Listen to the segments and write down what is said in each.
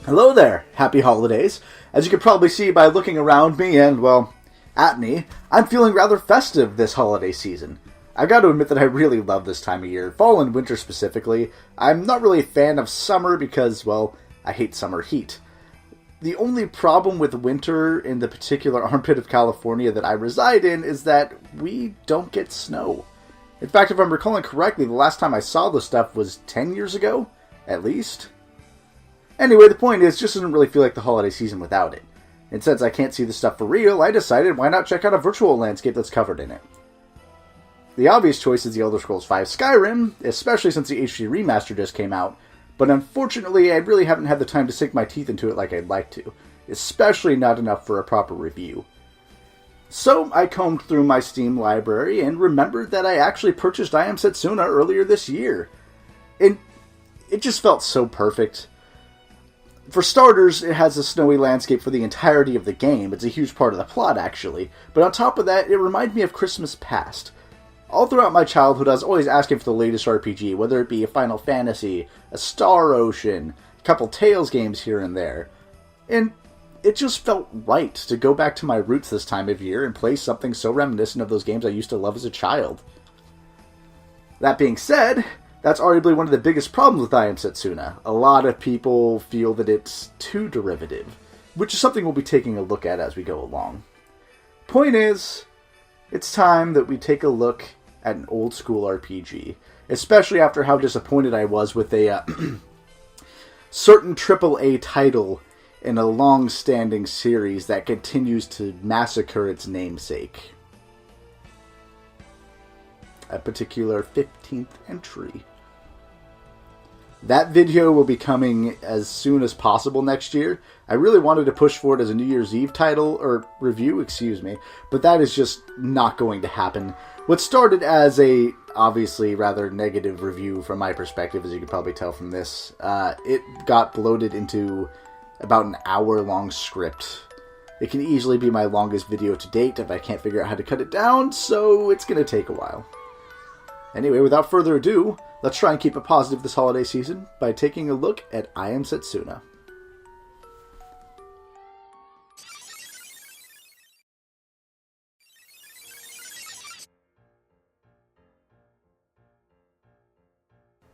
Hello there, happy holidays. As you can probably see by looking around me and, well, at me, I'm feeling rather festive this holiday season. I gotta admit that I really love this time of year, fall and winter specifically. I'm not really a fan of summer because, well, I hate summer heat. The only problem with winter in the particular armpit of California that I reside in is that we don't get snow. In fact, if I'm recalling correctly, the last time I saw this stuff was 10 years ago, at least. Anyway, the point is, it just doesn't really feel like the holiday season without it. And since I can't see the stuff for real, I decided why not check out a virtual landscape that's covered in it. The obvious choice is the Elder Scrolls V Skyrim, especially since the HD remaster just came out, but unfortunately I really haven't had the time to sink my teeth into it like I'd like to, especially not enough for a proper review. So I combed through my Steam library and remembered that I actually purchased I Am Setsuna earlier this year. And it just felt so perfect. For starters, it has a snowy landscape for the entirety of the game. It's a huge part of the plot, actually. But on top of that, it reminded me of Christmas past. All throughout my childhood, I was always asking for the latest RPG, whether it be a Final Fantasy, a Star Ocean, a couple Tales games here and there. And it just felt right to go back to my roots this time of year and play something so reminiscent of those games I used to love as a child. That being said, that's arguably one of the biggest problems with I Am Setsuna. A lot of people feel that it's too derivative, which is something we'll be taking a look at as we go along. Point is, it's time that we take a look at an old school RPG, especially after how disappointed I was with a certain AAA title in a long-standing series that continues to massacre its namesake. A particular 15th entry. That video will be coming as soon as possible next year. I really wanted to push for it as a New Year's Eve title, or review, excuse me, but that is just not going to happen. What started as a, obviously, rather negative review from my perspective, as you can probably tell from this, it got bloated into about an hour-long script. It can easily be my longest video to date if I can't figure out how to cut it down, so it's going to take a while. Anyway, without further ado, let's try and keep it positive this holiday season by taking a look at I Am Setsuna.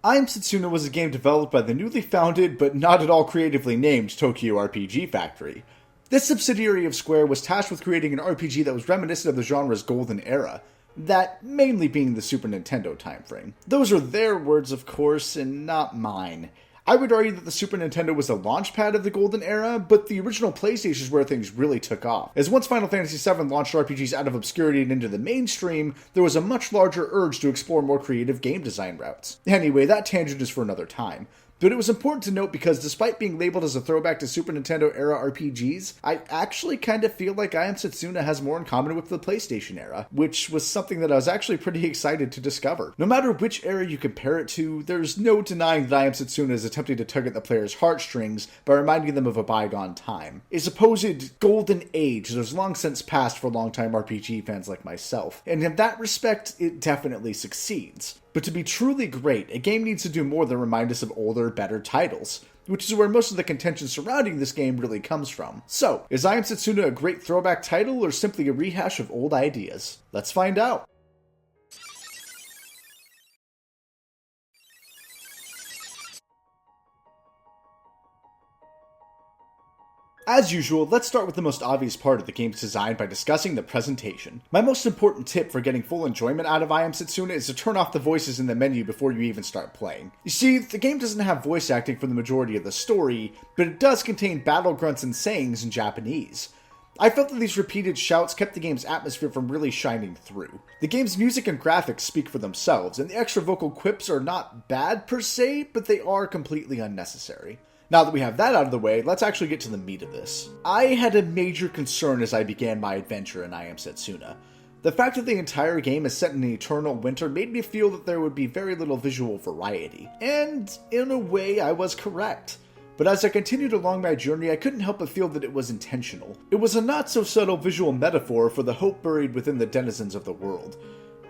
I Am Setsuna was a game developed by the newly founded, but not at all creatively named, Tokyo RPG Factory. This subsidiary of Square was tasked with creating an RPG that was reminiscent of the genre's golden era, that mainly being the Super Nintendo timeframe. Those are their words, of course, and not mine. I would argue that the Super Nintendo was the launchpad of the golden era, but the original PlayStation is where things really took off. As once Final Fantasy VII launched RPGs out of obscurity and into the mainstream, there was a much larger urge to explore more creative game design routes. Anyway, that tangent is for another time. But it was important to note because despite being labeled as a throwback to Super Nintendo era RPGs, I actually kind of feel like I Am Setsuna has more in common with the PlayStation era, which was something that I was actually pretty excited to discover. No matter which era you compare it to, there's no denying that I Am Setsuna is attempting to tug at the player's heartstrings by reminding them of a bygone time. A supposed golden age that has long since passed for longtime RPG fans like myself, and in that respect, it definitely succeeds. But to be truly great, a game needs to do more than remind us of older, better titles, which is where most of the contention surrounding this game really comes from. So, is I Am Setsuna a great throwback title or simply a rehash of old ideas? Let's find out. As usual, let's start with the most obvious part of the game's design by discussing the presentation. My most important tip for getting full enjoyment out of I Am Setsuna is to turn off the voices in the menu before you even start playing. You see, the game doesn't have voice acting for the majority of the story, but it does contain battle grunts and sayings in Japanese. I felt that these repeated shouts kept the game's atmosphere from really shining through. The game's music and graphics speak for themselves, and the extra vocal quips are not bad per se, but they are completely unnecessary. Now that we have that out of the way, let's actually get to the meat of this. I had a major concern as I began my adventure in I Am Setsuna. The fact that the entire game is set in an eternal winter made me feel that there would be very little visual variety. And, in a way, I was correct. But as I continued along my journey, I couldn't help but feel that it was intentional. It was a not-so-subtle visual metaphor for the hope buried within the denizens of the world.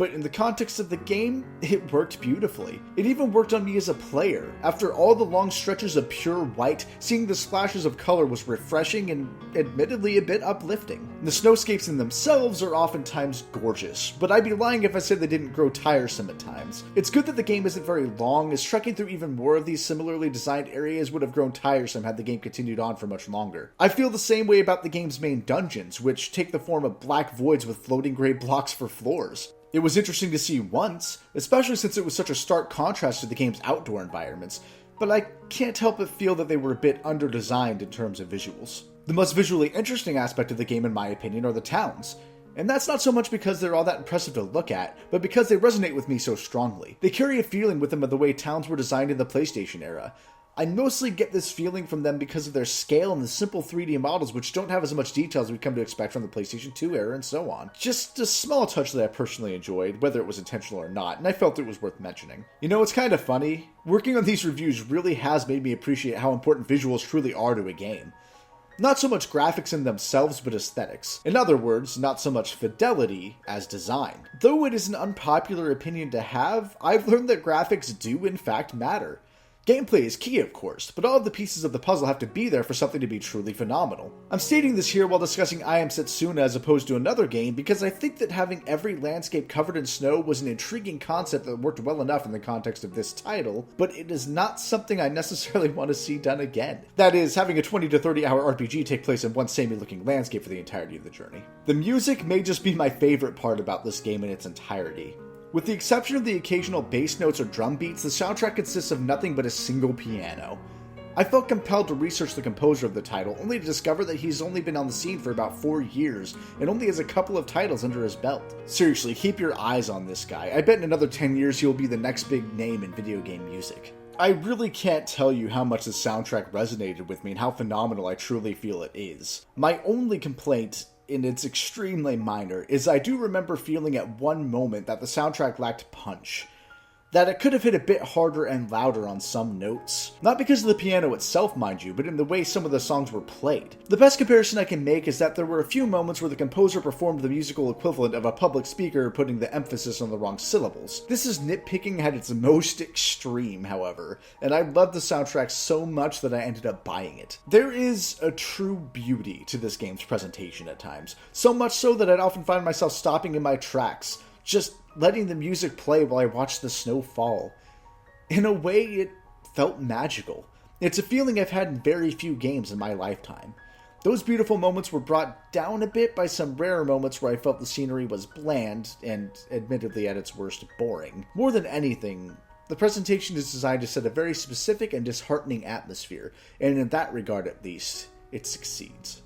but in the context of the game, it worked beautifully. It even worked on me as a player. After all the long stretches of pure white, seeing the splashes of color was refreshing and admittedly a bit uplifting. The snowscapes in themselves are oftentimes gorgeous, but I'd be lying if I said they didn't grow tiresome at times. It's good that the game isn't very long, as trekking through even more of these similarly designed areas would have grown tiresome had the game continued on for much longer. I feel the same way about the game's main dungeons, which take the form of black voids with floating gray blocks for floors. It was interesting to see once, especially since it was such a stark contrast to the game's outdoor environments, but I can't help but feel that they were a bit under-designed in terms of visuals. The most visually interesting aspect of the game, in my opinion, are the towns. And that's not so much because they're all that impressive to look at, but because they resonate with me so strongly. They carry a feeling with them of the way towns were designed in the PlayStation era. I mostly get this feeling from them because of their scale and the simple 3D models, which don't have as much detail as we've come to expect from the PlayStation 2 era and so on. Just a small touch that I personally enjoyed, whether it was intentional or not, and I felt it was worth mentioning. You know, it's kind of funny. Working on these reviews really has made me appreciate how important visuals truly are to a game. Not so much graphics in themselves, but aesthetics. In other words, not so much fidelity as design. Though it is an unpopular opinion to have, I've learned that graphics do in fact matter. Gameplay is key, of course, but all of the pieces of the puzzle have to be there for something to be truly phenomenal. I'm stating this here while discussing I Am Setsuna as opposed to another game because I think that having every landscape covered in snow was an intriguing concept that worked well enough in the context of this title, but it is not something I necessarily want to see done again. That is, having a 20 to 30 hour RPG take place in one samey looking landscape for the entirety of the journey. The music may just be my favorite part about this game in its entirety. With the exception of the occasional bass notes or drum beats, the soundtrack consists of nothing but a single piano. I felt compelled to research the composer of the title, only to discover that he's only been on the scene for about 4 years, and only has a couple of titles under his belt. Seriously, keep your eyes on this guy. I bet in another 10 years he will be the next big name in video game music. I really can't tell you how much the soundtrack resonated with me and how phenomenal I truly feel it is. My only complaint, and it's extremely minor, is I do remember feeling at one moment that the soundtrack lacked punch. That it could have hit a bit harder and louder on some notes. Not because of the piano itself, mind you, but in the way some of the songs were played. The best comparison I can make is that there were a few moments where the composer performed the musical equivalent of a public speaker putting the emphasis on the wrong syllables. This is nitpicking at its most extreme, however, and I loved the soundtrack so much that I ended up buying it. There is a true beauty to this game's presentation at times, so much so that I'd often find myself stopping in my tracks, just letting the music play while I watched the snow fall. In a way, it felt magical. It's a feeling I've had in very few games in my lifetime. Those beautiful moments were brought down a bit by some rare moments where I felt the scenery was bland and, admittedly at its worst, boring. More than anything, the presentation is designed to set a very specific and disheartening atmosphere, and in that regard at least, it succeeds.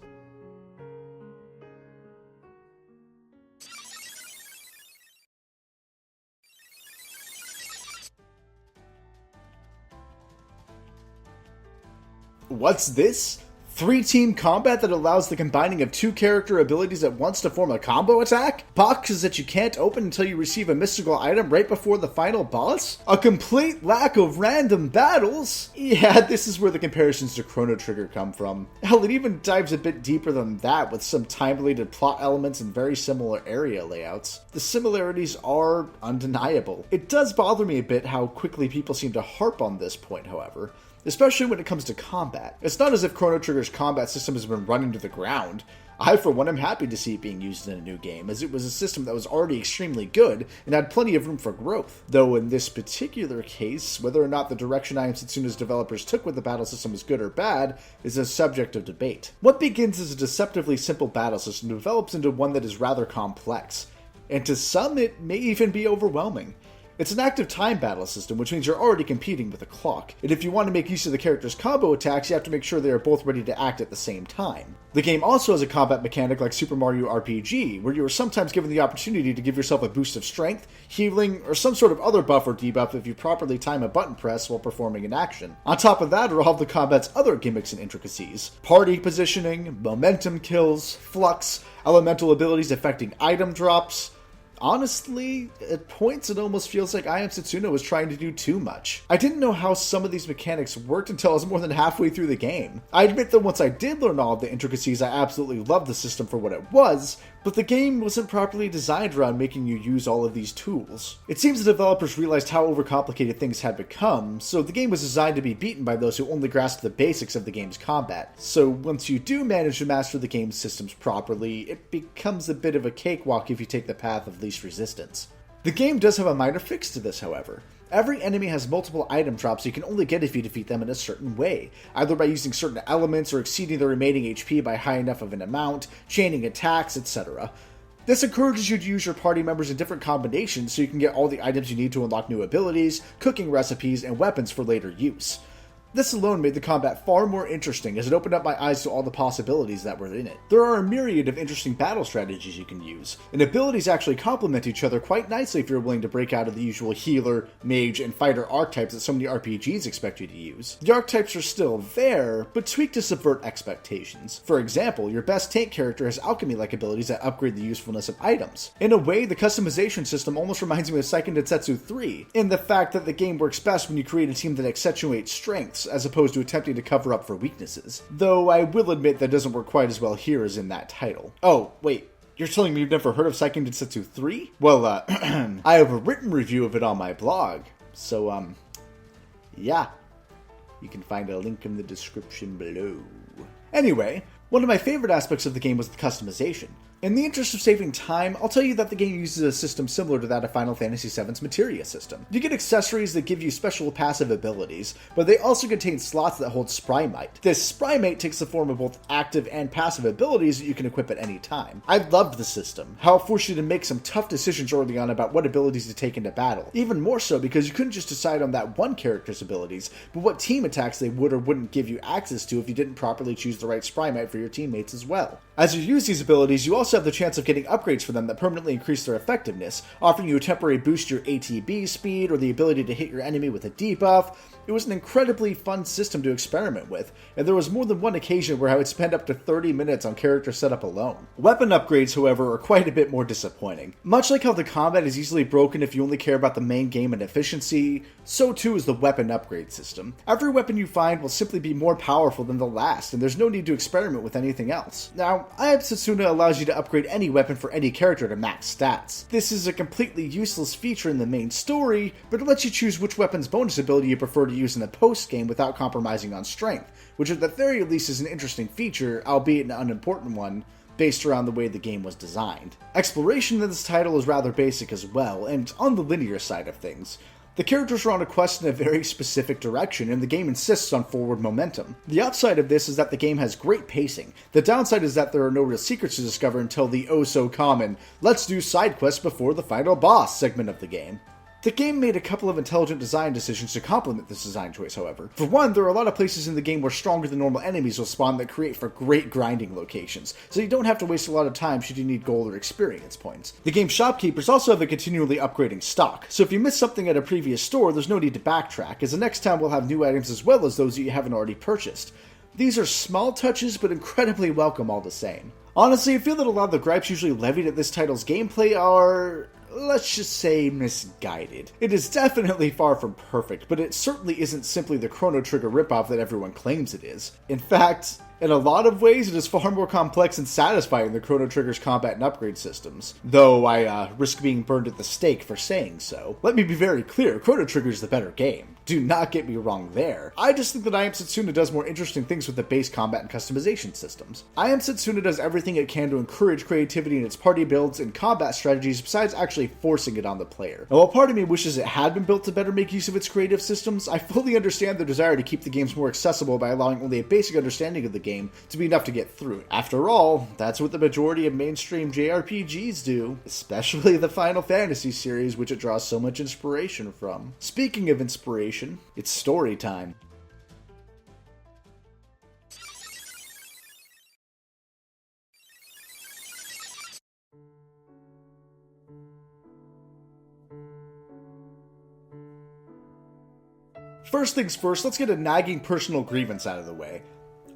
What's this? 3-team combat that allows the combining of 2 character abilities at once to form a combo attack? Boxes that you can't open until you receive a mystical item right before the final boss? A complete lack of random battles? Yeah, this is where the comparisons to Chrono Trigger come from. Hell, it even dives a bit deeper than that with some time-related plot elements and very similar area layouts. The similarities are undeniable. It does bother me a bit how quickly people seem to harp on this point, however. Especially when it comes to combat. It's not as if Chrono Trigger's combat system has been run into the ground. I, for one, am happy to see it being used in a new game, as it was a system that was already extremely good and had plenty of room for growth. Though in this particular case, whether or not the direction I Am Setsuna's developers took with the battle system was good or bad is a subject of debate. What begins as a deceptively simple battle system develops into one that is rather complex, and to some it may even be overwhelming. It's an active time battle system, which means you're already competing with a clock, and if you want to make use of the character's combo attacks, you have to make sure they are both ready to act at the same time. The game also has a combat mechanic like Super Mario RPG, where you are sometimes given the opportunity to give yourself a boost of strength, healing, or some sort of other buff or debuff if you properly time a button press while performing an action. On top of that are all of the combat's other gimmicks and intricacies. Party positioning, momentum kills, flux, elemental abilities affecting item drops. Honestly, at points it almost feels like I Am Setsuna was trying to do too much. I didn't know how some of these mechanics worked until I was more than halfway through the game. I admit that once I did learn all of the intricacies, I absolutely loved the system for what it was, But the game wasn't properly designed around making you use all of these tools. It seems the developers realized how overcomplicated things had become, so the game was designed to be beaten by those who only grasped the basics of the game's combat. So once you do manage to master the game's systems properly, it becomes a bit of a cakewalk if you take the path of least resistance. The game does have a minor fix to this, however. Every enemy has multiple item drops you can only get if you defeat them in a certain way, either by using certain elements or exceeding their remaining HP by high enough of an amount, chaining attacks, etc. This encourages you to use your party members in different combinations so you can get all the items you need to unlock new abilities, cooking recipes, and weapons for later use. This alone made the combat far more interesting as it opened up my eyes to all the possibilities that were in it. There are a myriad of interesting battle strategies you can use, and abilities actually complement each other quite nicely if you're willing to break out of the usual healer, mage, and fighter archetypes that so many RPGs expect you to use. The archetypes are still there, but tweaked to subvert expectations. For example, your best tank character has alchemy-like abilities that upgrade the usefulness of items. In a way, the customization system almost reminds me of I Am Setsuna 3, in the fact that the game works best when you create a team that accentuates strengths, as opposed to attempting to cover up for weaknesses. Though I will admit that doesn't work quite as well here as in that title. Oh, wait, you're telling me you've never heard of I Am Setsuna 3? Well, I have a written review of it on my blog, so, yeah. You can find a link in the description below. Anyway, one of my favorite aspects of the game was the customization. In the interest of saving time, I'll tell you that the game uses a system similar to that of Final Fantasy VII's Materia system. You get accessories that give you special passive abilities, but they also contain slots that hold Sprymite. This Sprymite takes the form of both active and passive abilities that you can equip at any time. I loved the system, how it forced you to make some tough decisions early on about what abilities to take into battle. Even more so because you couldn't just decide on that one character's abilities, but what team attacks they would or wouldn't give you access to if you didn't properly choose the right Sprymite for your teammates as well. As you use these abilities, you also have the chance of getting upgrades for them that permanently increase their effectiveness, offering you a temporary boost to your ATB speed or the ability to hit your enemy with a debuff. It was an incredibly fun system to experiment with, and there was more than one occasion where I would spend up to 30 minutes on character setup alone. Weapon upgrades, however, are quite a bit more disappointing. Much like how the combat is easily broken if you only care about the main game and efficiency, so too is the weapon upgrade system. Every weapon you find will simply be more powerful than the last, and there's no need to experiment with anything else. Now, I Am Setsuna allows you to upgrade any weapon for any character to max stats. This is a completely useless feature in the main story, but it lets you choose which weapon's bonus ability you prefer to use in the post-game without compromising on strength, which at the very least is an interesting feature, albeit an unimportant one, based around the way the game was designed. Exploration in this title is rather basic as well, and on the linear side of things. The characters are on a quest in a very specific direction, and the game insists on forward momentum. The upside of this is that the game has great pacing. The downside is that there are no real secrets to discover until the oh-so-common "let's do side quests before the final boss" segment of the game. The game made a couple of intelligent design decisions to complement this design choice, however. For one, there are a lot of places in the game where stronger than normal enemies will spawn that create for great grinding locations, so you don't have to waste a lot of time should you need gold or experience points. The game's shopkeepers also have a continually upgrading stock, so if you miss something at a previous store, there's no need to backtrack, as the next time will have new items as well as those that you haven't already purchased. These are small touches, but incredibly welcome all the same. Honestly, I feel that a lot of the gripes usually levied at this title's gameplay are, let's just say, misguided. It is definitely far from perfect, but it certainly isn't simply the Chrono Trigger ripoff that everyone claims it is. In fact, in a lot of ways, it is far more complex and satisfying than Chrono Trigger's combat and upgrade systems. Though I risk being burned at the stake for saying so. Let me be very clear, Chrono Trigger is the better game. Do not get me wrong there. I just think that I Am Setsuna does more interesting things with the base combat and customization systems. I Am Setsuna does everything it can to encourage creativity in its party builds and combat strategies besides actually forcing it on the player. And while part of me wishes it had been built to better make use of its creative systems, I fully understand the desire to keep the games more accessible by allowing only a basic understanding of the game to be enough to get through it. After all, that's what the majority of mainstream JRPGs do, especially the Final Fantasy series, which it draws so much inspiration from. Speaking of inspiration, it's story time. First things first, let's get a nagging personal grievance out of the way.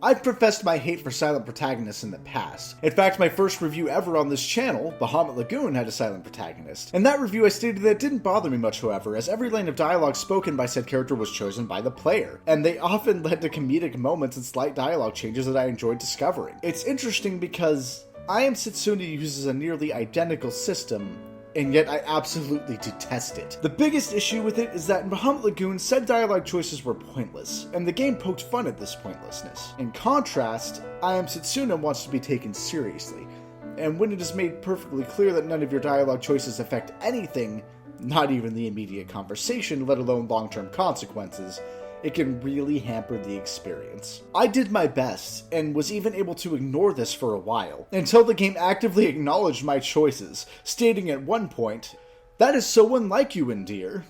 I've professed my hate for silent protagonists in the past. In fact, my first review ever on this channel, Bahamut Lagoon, had a silent protagonist. In that review I stated that it didn't bother me much, however, as every line of dialogue spoken by said character was chosen by the player, and they often led to comedic moments and slight dialogue changes that I enjoyed discovering. It's interesting because I Am Setsuna uses a nearly identical system, and yet I absolutely detest it. The biggest issue with it is that in Bahamut Lagoon, said dialogue choices were pointless, and the game poked fun at this pointlessness. In contrast, I Am Setsuna wants to be taken seriously, and when it is made perfectly clear that none of your dialogue choices affect anything, not even the immediate conversation, let alone long-term consequences, it can really hamper the experience. I did my best, and was even able to ignore this for a while, until the game actively acknowledged my choices, stating at one point, "That is so unlike you, Endear,"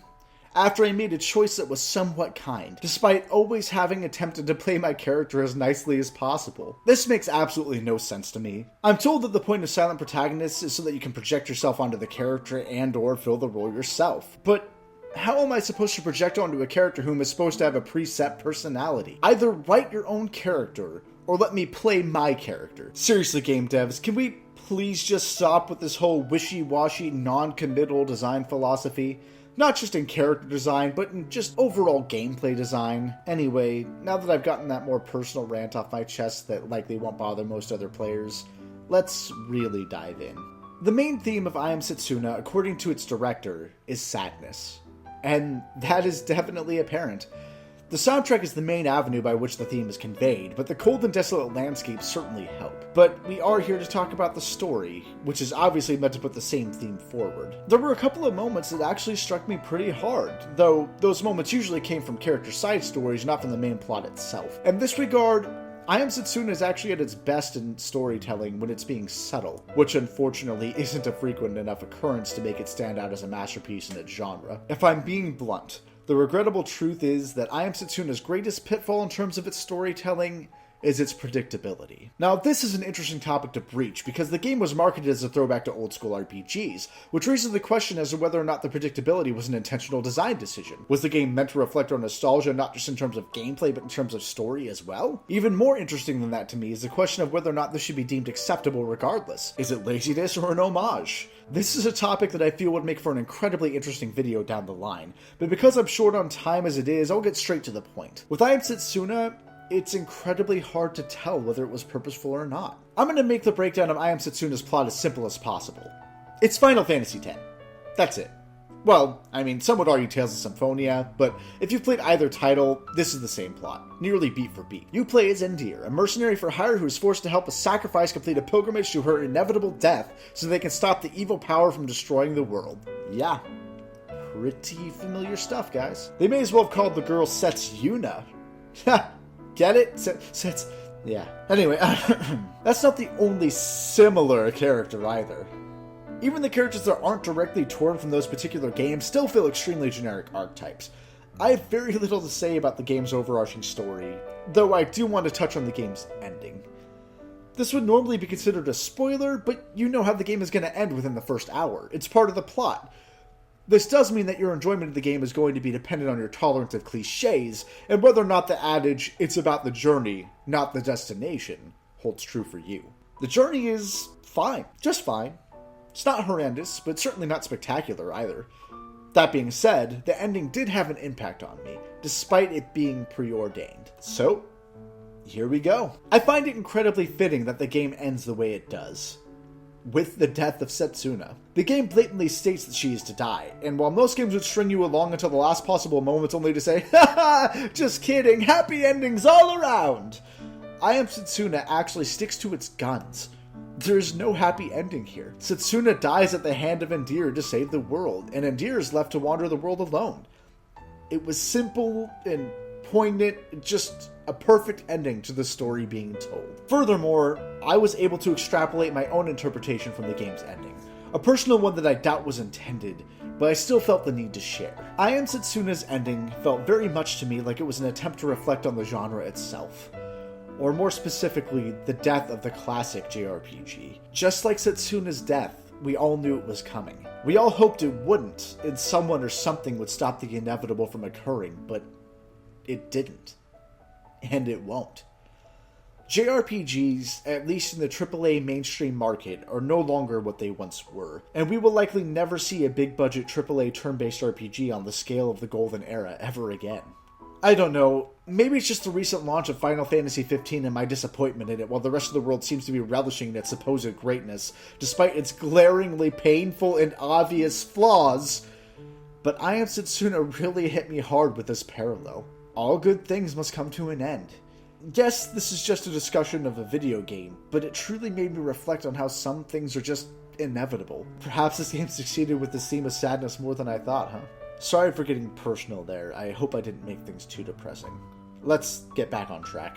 after I made a choice that was somewhat kind, despite always having attempted to play my character as nicely as possible. This makes absolutely no sense to me. I'm told that the point of silent protagonists is so that you can project yourself onto the character and or fill the role yourself, but how am I supposed to project onto a character whom is supposed to have a preset personality? Either write your own character, or let me play my character. Seriously, game devs, can we please just stop with this whole wishy-washy, non-committal design philosophy? Not just in character design, but in just overall gameplay design. Anyway, now that I've gotten that more personal rant off my chest that likely won't bother most other players, let's really dive in. The main theme of I Am Setsuna, according to its director, is sadness. And that is definitely apparent. The soundtrack is the main avenue by which the theme is conveyed, but the cold and desolate landscapes certainly help. But we are here to talk about the story, which is obviously meant to put the same theme forward. There were a couple of moments that actually struck me pretty hard, though those moments usually came from character side stories, not from the main plot itself. In this regard, I Am Setsuna is actually at its best in storytelling when it's being subtle, which unfortunately isn't a frequent enough occurrence to make it stand out as a masterpiece in its genre. If I'm being blunt, the regrettable truth is that I Am Setsuna's greatest pitfall in terms of its storytelling is its predictability. Now, this is an interesting topic to breach, because the game was marketed as a throwback to old-school RPGs, which raises the question as to whether or not the predictability was an intentional design decision. Was the game meant to reflect on nostalgia not just in terms of gameplay, but in terms of story as well? Even more interesting than that to me is the question of whether or not this should be deemed acceptable regardless. Is it laziness or an homage? This is a topic that I feel would make for an incredibly interesting video down the line, but because I'm short on time as it is, I'll get straight to the point. With I Am Setsuna, it's incredibly hard to tell whether it was purposeful or not. I'm going to make the breakdown of I Am Setsuna's plot as simple as possible. It's Final Fantasy X. That's it. Well, I mean, some would argue Tales of Symphonia, but if you've played either title, this is the same plot, nearly beat for beat. You play as Endear, a mercenary for hire who is forced to help a sacrifice complete a pilgrimage to her inevitable death so they can stop the evil power from destroying the world. Yeah, pretty familiar stuff, guys. They may as well have called the girl Setsuna. Ha! Get it? Yeah. Anyway, that's not the only similar character either. Even the characters that aren't directly torn from those particular games still feel extremely generic archetypes. I have very little to say about the game's overarching story, though I do want to touch on the game's ending. This would normally be considered a spoiler, but you know how the game is going to end within the first hour. It's part of the plot. This does mean that your enjoyment of the game is going to be dependent on your tolerance of cliches, and whether or not the adage, "it's about the journey, not the destination," holds true for you. The journey is fine. Just fine. It's not horrendous, but certainly not spectacular either. That being said, the ending did have an impact on me, despite it being preordained. So, here we go. I find it incredibly fitting that the game ends the way it does, with the death of Setsuna. The game blatantly states that she is to die, and while most games would string you along until the last possible moment only to say, "Haha, just kidding, happy endings all around," I Am Setsuna actually sticks to its guns. There's no happy ending here. Setsuna dies at the hand of Endear to save the world, and Endear is left to wander the world alone. It was simple and poignant, just a perfect ending to the story being told. Furthermore, I was able to extrapolate my own interpretation from the game's ending. A personal one that I doubt was intended, but I still felt the need to share. I Am Setsuna's ending felt very much to me like it was an attempt to reflect on the genre itself. Or more specifically, the death of the classic JRPG. Just like Setsuna's death, we all knew it was coming. We all hoped it wouldn't, and someone or something would stop the inevitable from occurring, but it didn't. And it won't. JRPGs, at least in the AAA mainstream market, are no longer what they once were, and we will likely never see a big-budget AAA turn-based RPG on the scale of the Golden Era ever again. I don't know. Maybe it's just the recent launch of Final Fantasy XV and my disappointment in it, while the rest of the world seems to be relishing in its supposed greatness, despite its glaringly painful and obvious flaws. But I Am Setsuna really hit me hard with this parallel. All good things must come to an end. Yes, this is just a discussion of a video game, but it truly made me reflect on how some things are just inevitable. Perhaps this game succeeded with the theme of sadness more than I thought, huh? Sorry for getting personal there. I hope I didn't make things too depressing. Let's get back on track.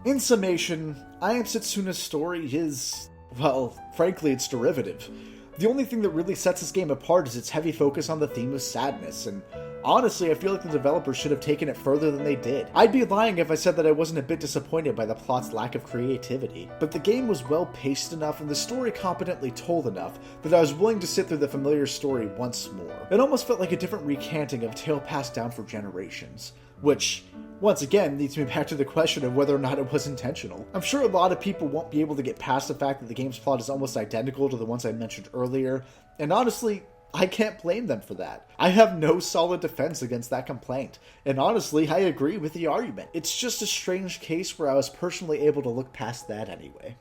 In summation, I Am Setsuna's story is, well, frankly, it's derivative. The only thing that really sets this game apart is its heavy focus on the theme of sadness, and honestly, I feel like the developers should have taken it further than they did. I'd be lying if I said that I wasn't a bit disappointed by the plot's lack of creativity, but the game was well paced enough and the story competently told enough that I was willing to sit through the familiar story once more. It almost felt like a different recanting of a tale passed down for generations, which, once again, leads me back to the question of whether or not it was intentional. I'm sure a lot of people won't be able to get past the fact that the game's plot is almost identical to the ones I mentioned earlier, and honestly, I can't blame them for that. I have no solid defense against that complaint, and honestly, I agree with the argument. It's just a strange case where I was personally able to look past that anyway.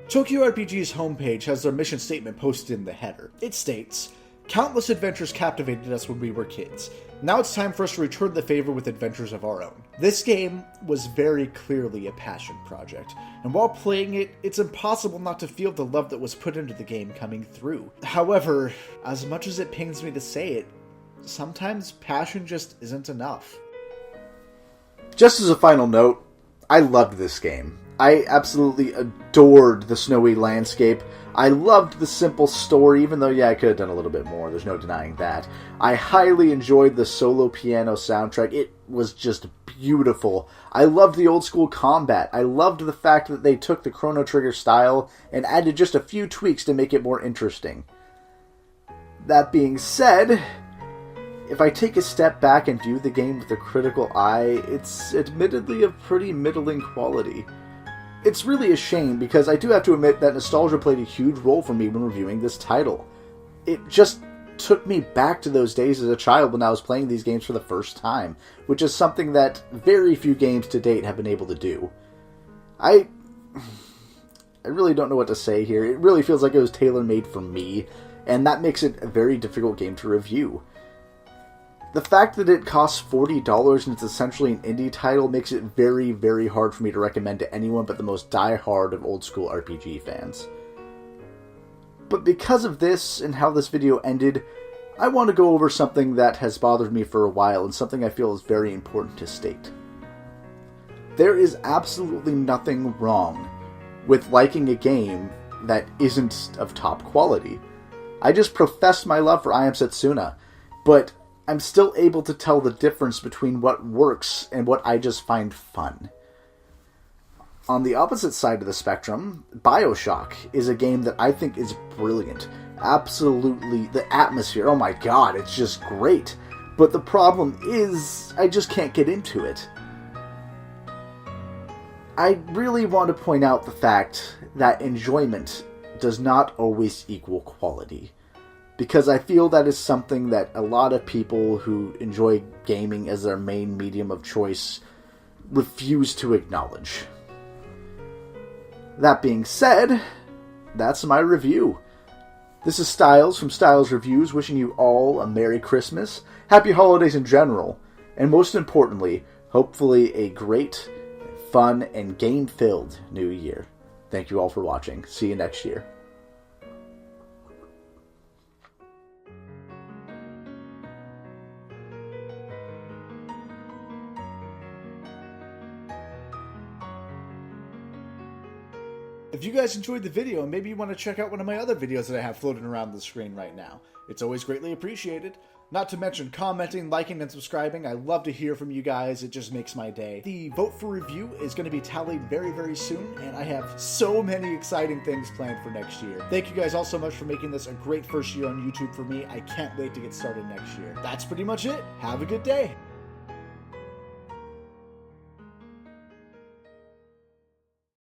Tokyo RPG's homepage has their mission statement posted in the header. It states, "Countless adventures captivated us when we were kids. Now it's time for us to return the favor with adventures of our own." This game was very clearly a passion project, and while playing it, it's impossible not to feel the love that was put into the game coming through. However, as much as it pains me to say it, sometimes passion just isn't enough. Just as a final note, I loved this game. I absolutely adored the snowy landscape. I loved the simple story, even though, yeah, I could have done a little bit more. There's no denying that. I highly enjoyed the solo piano soundtrack. It was just beautiful. I loved the old school combat. I loved the fact that they took the Chrono Trigger style and added just a few tweaks to make it more interesting. That being said, if I take a step back and view the game with a critical eye, it's admittedly of pretty middling quality. It's really a shame, because I do have to admit that nostalgia played a huge role for me when reviewing this title. It just took me back to those days as a child when I was playing these games for the first time, which is something that very few games to date have been able to do. I really don't know what to say here. It really feels like it was tailor-made for me, and that makes it a very difficult game to review. The fact that it costs $40 and it's essentially an indie title makes it very, very hard for me to recommend to anyone but the most die-hard of old-school RPG fans. But because of this and how this video ended, I want to go over something that has bothered me for a while and something I feel is very important to state. There is absolutely nothing wrong with liking a game that isn't of top quality. I just professed my love for I Am Setsuna, but I'm still able to tell the difference between what works and what I just find fun. On the opposite side of the spectrum, BioShock is a game that I think is brilliant. Absolutely, the atmosphere, oh my god, it's just great. But the problem is, I just can't get into it. I really want to point out the fact that enjoyment does not always equal quality, because I feel that is something that a lot of people who enjoy gaming as their main medium of choice refuse to acknowledge. That being said, that's my review. This is Stiles from Stiles Reviews, wishing you all a Merry Christmas, Happy Holidays in general, and most importantly, hopefully a great, fun, and game-filled new year. Thank you all for watching. See you next year. If you guys enjoyed the video, maybe you want to check out one of my other videos that I have floating around the screen right now. It's always greatly appreciated. Not to mention commenting, liking, and subscribing. I love to hear from you guys. It just makes my day. The vote for review is going to be tallied very, very soon, and I have so many exciting things planned for next year. Thank you guys all so much for making this a great first year on YouTube for me. I can't wait to get started next year. That's pretty much it. Have a good day.